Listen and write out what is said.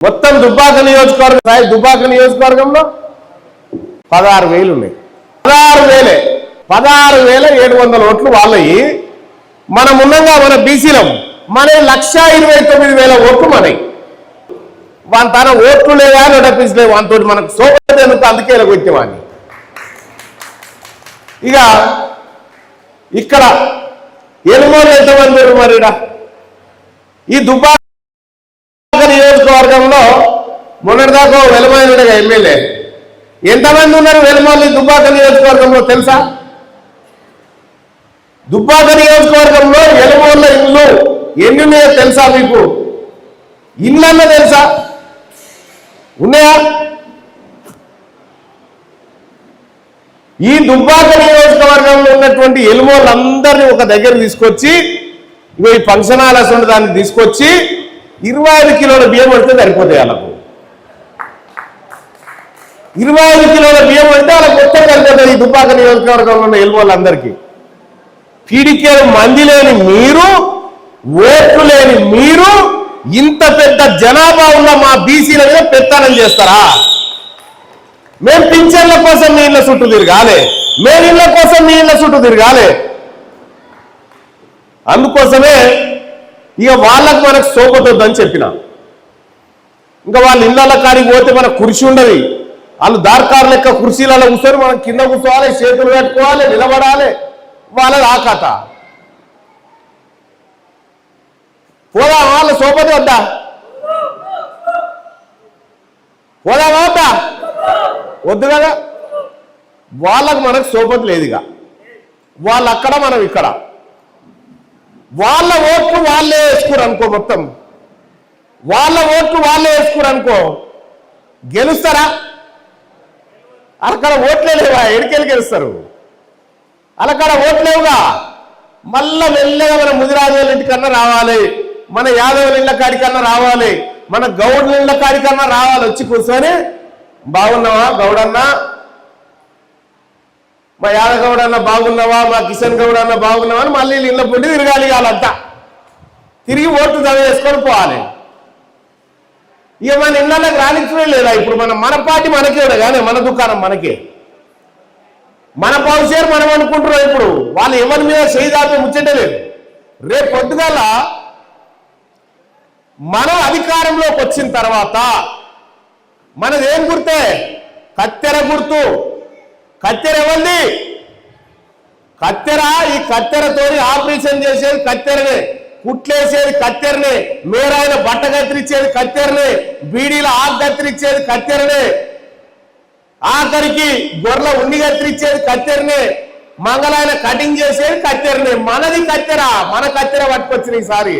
మొత్తం దుబ్బాక నియోజకవర్గంలో 16,000 ఉన్నాయి. 16,700 ఓట్లు వాళ్ళయి. మనం ఉన్నంగా మన బీసీలం మన 1,29,000 ఓట్లు మనవి. వాని తన ఓట్లు లేదా నడిపించలేదు వానితో మనకు సోపతి ఎందుకు అందుకే ఇలా కొట్టేవాడిని. ఇక ఇక్కడ ఎనుమోలు ఎంతమంది మరిడా ఈ దుబ్బాక నియోజకవర్గంలో మొన్నటిదాకా వెలమాయనుడిగా ఎమ్మెల్యే ఎంతమంది ఉన్నారు వెలమాలి దుబ్బాక నియోజకవర్గంలో తెలుసా? దుబ్బాక నియోజకవర్గంలో వెలమూళ్ళ ఇల్లు ఎన్ని ఉన్నాయో తెలుసా? మీకు ఇళ్ళన్నా తెలుసా? ఉన్నాయా? ఈ దుబ్బాక నియోజకవర్గంలో ఉన్నటువంటి ఎలుమోళ్ళందరినీ ఒక దగ్గర తీసుకొచ్చి ఈ ఫంక్షన్ హాల్ అసలు దాన్ని తీసుకొచ్చి 25 కిలోల బియ్యం పడితే సరిపోతాయి. వాళ్ళకు 25 కిలోల బియ్యం పడితే వాళ్ళకి మొత్తం సరిపోతుంది. ఈ దుబ్బాక నియోజకవర్గంలో ఉన్న ఎలుమోళ్ళందరికీ పీడికేలు మంది లేని మీరు, ఓట్లు లేని మీరు ఇంత పెద్ద జనాభా ఉన్న మా బీసీల మీద పెత్తనం చేస్తారా? మేము పింఛన్ల కోసం మీ ఇళ్ళ చుట్టూ తిరగాలి, మేము ఇళ్ళ కోసం మీ ఇళ్ళ చుట్టూ తిరగాలి. అందుకోసమే ఇక వాళ్ళకు మనకు సోపతొద్దని చెప్పిన. ఇంకా వాళ్ళ ఇళ్ళ కాడికి పోతే మనకు కుర్చీ ఉండదు. వాళ్ళు దార్కారు లెక్క కుర్చీలలో కూర్చొని మనం కింద కూర్చోవాలి, చేతులు కట్టుకోవాలి, నిలబడాలి. వాళ్ళది ఆ కథ. పోదా వాళ్ళ సోపతి వద్దా? పోదామా వద్దా? వద్దు కదా. వాళ్ళకు మనకు సోపతి లేదు. ఇక వాళ్ళు అక్కడ మనం ఇక్కడ. వాళ్ళ ఓట్లు వాళ్ళే వేసుకురు అనుకో, మొత్తం వాళ్ళ ఓట్లు వాళ్ళే వేసుకురు అనుకో, గెలుస్తారా? అక్కడ ఓట్లే లేవా? ఎడికెళ్ళి గెలుస్తారు? అక్కడ ఓట్లేవుగా. మళ్ళా మెల్లగా మన ముదిరాజుల ఇంటికన్నా రావాలి, మన యాదవుల ఇళ్ళ కాడికన్నా రావాలి, మన గౌడుల ఇళ్ళ కాడికన్నా రావాలి. వచ్చి కూర్చొని బాగున్నావా గౌడన్నా, మా యాదవ్ గౌడ్ అన్న బాగున్నావా, మా కిషన్ గౌడ్ అన్న బాగున్నావా అని మళ్ళీ ఇళ్ళ పుండి తిరగాలి. వాళ్ళంతా తిరిగి ఓట్లు చదివేసుకొని పోవాలి. ఇక మన ఇళ్ళకి రాణించడం లేదా? ఇప్పుడు మన పార్టీ మనకే కానీ మన దుకాణం మనకే, మన పౌషేరు మనం అనుకుంటున్నాం. ఇప్పుడు వాళ్ళు ఎవరి మీద చేయిదాపే ముచ్చటలేదు. రేపు పొద్దుగాల మనం అధికారంలోకి వచ్చిన తర్వాత మనదేం గుర్తే? కత్తెర గుర్తు. కత్తెర ఎవరిది? కత్తెర. ఈ కత్తెరతో ఆపరేషన్ చేసేది కత్తెరనే, కుట్లేసేది కత్తెరనే, మేరాయన బట్ట కత్తిరించేది కత్తెరనే, బీడీలో ఆకు కత్తిరించేది కత్తెరనే, ఆఖరికి గొర్రెల ఉన్ని కత్తిరించేది కత్తెరనే, మంగళాయన కటింగ్ చేసేది కత్తెరనే. మనది కత్తెర. మన కత్తెర పట్టుకొచ్చిన ఈసారి